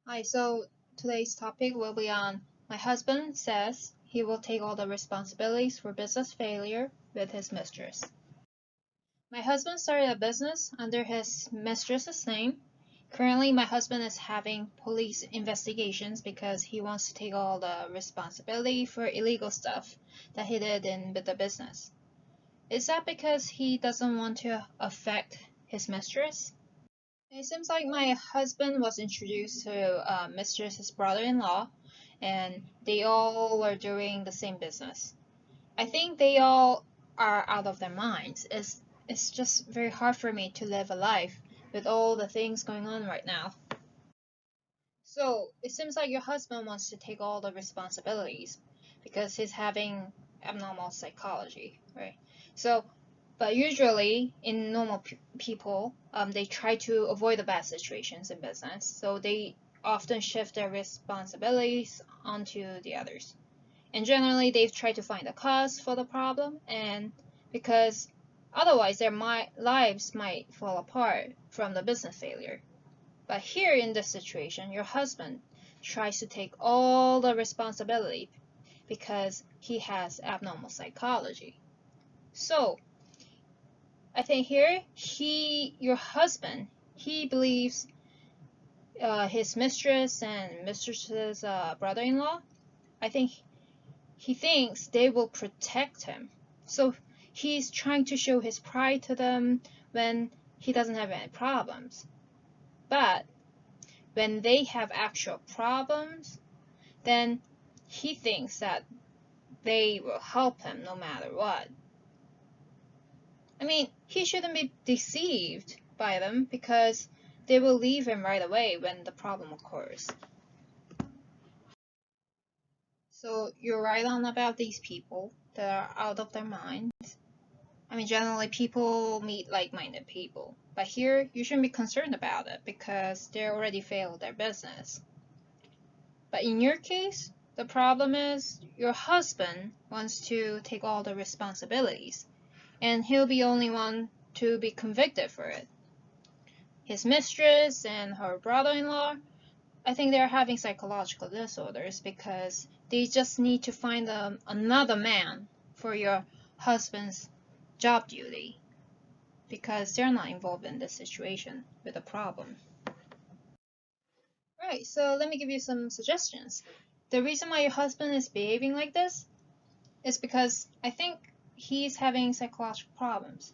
Hi, so today's topic will be on my husband says he will take all the responsibilities for business failure with his mistress. My husband started a business under his mistress's name. Currently, my husband is having police investigations because he wants to take all the responsibility for illegal stuff that he did with the business. Is that because he doesn't want to affect his mistress? It seems like my husband was introduced to mistress's brother-in-law, and they all were doing the same business. I think they all are out of their minds. It's just very hard for me to live a life with all the things going on right now. So it seems like your husband wants to take all the responsibilities because he's having abnormal psychology, right? So, but usually in normal people, they try to avoid the bad situations in business. So they often shift their responsibilities onto the others. And generally, they've tried to find the cause for the problem, and because otherwise their lives might fall apart from the business failure. But here in this situation, your husband tries to take all the responsibility because he has abnormal psychology. So I think here your husband, he believes his mistress and mistress's brother-in-law. I think he thinks they will protect him. So he's trying to show his pride to them when he doesn't have any problems. But when they have actual problems, then he thinks that they will help him no matter what. I mean, he shouldn't be deceived by them because they will leave him right away when the problem occurs. So you're right on about these people that are out of their minds. I mean, generally people meet like-minded people, but here you shouldn't be concerned about it because they already failed their business. But in your case, the problem is your husband wants to take all the responsibilities, and he'll be the only one to be convicted for it. His mistress and her brother-in-law, I think they're having psychological disorders because they just need to find another man for your husband's job duty because they're not involved in this situation with a problem. Right, so let me give you some suggestions. The reason why your husband is behaving like this is because I think he's having psychological problems.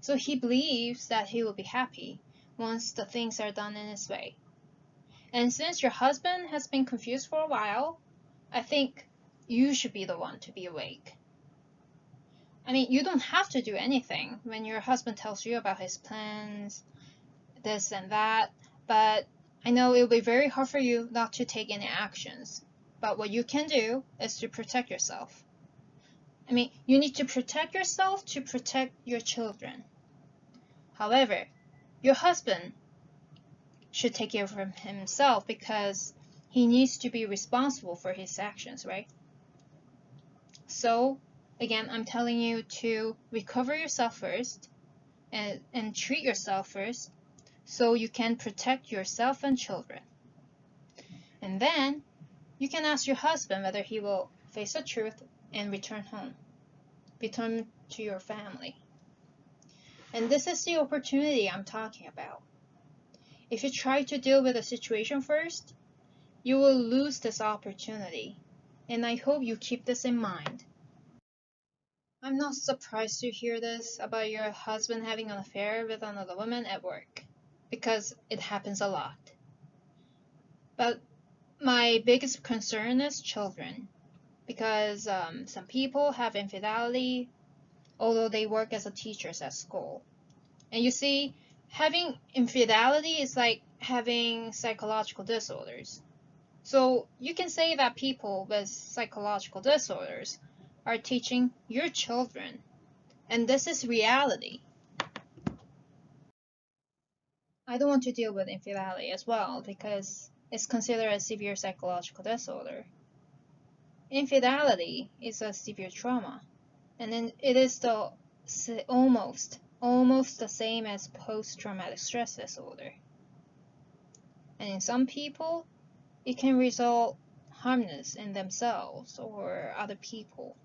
So he believes that he will be happy once the things are done in his way. And since your husband has been confused for a while, I think you should be the one to be awake. I mean, you don't have to do anything when your husband tells you about his plans, this and that, but I know it will be very hard for you not to take any actions. But what you can do is to protect yourself. I mean, you need to protect yourself to protect your children. However, your husband should take care of himself because he needs to be responsible for his actions, right? So, again, I'm telling you to recover yourself first and treat yourself first so you can protect yourself and children. And then you can ask your husband whether he will face the truth and return home, return to your family. And this is the opportunity I'm talking about. If you try to deal with the situation first, you will lose this opportunity. And I hope you keep this in mind. I'm not surprised to hear this about your husband having an affair with another woman at work, because it happens a lot. But my biggest concern is children, because some people have infidelity, although they work as teachers at school. And you see, having infidelity is like having psychological disorders. So you can say that people with psychological disorders are teaching your children, and this is reality. I don't want to deal with infidelity as well because it's considered a severe psychological disorder. Infidelity is a severe trauma, and then it is almost the same as post-traumatic stress disorder. And in some people, it can result harmless in themselves or other people.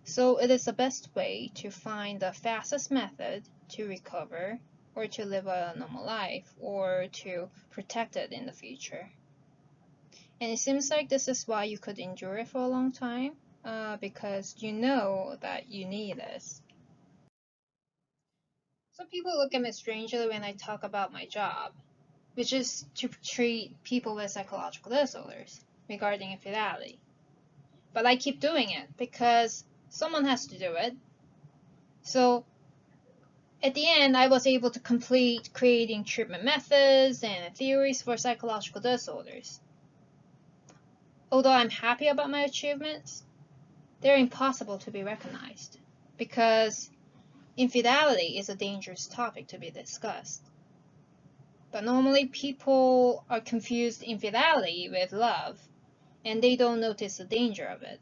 So it is the best way to find the fastest method to recover or to live a normal life or to protect it in the future. And it seems like this is why you could endure it for a long time, because you know that you need this. Some people look at me strangely when I talk about my job, which is to treat people with psychological disorders regarding infidelity. But I keep doing it because someone has to do it. So at the end, I was able to complete creating treatment methods and theories for psychological disorders. Although I'm happy about my achievements, they're impossible to be recognized because infidelity is a dangerous topic to be discussed. But normally people are confused infidelity with love, and they don't notice the danger of it.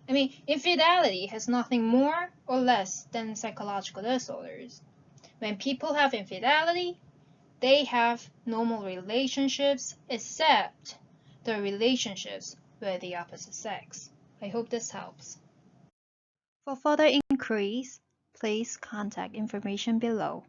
I mean, infidelity has nothing more or less than psychological disorders. When people have infidelity, they have normal relationships except the relationships with the opposite sex. I hope this helps. For further inquiries, please contact information below.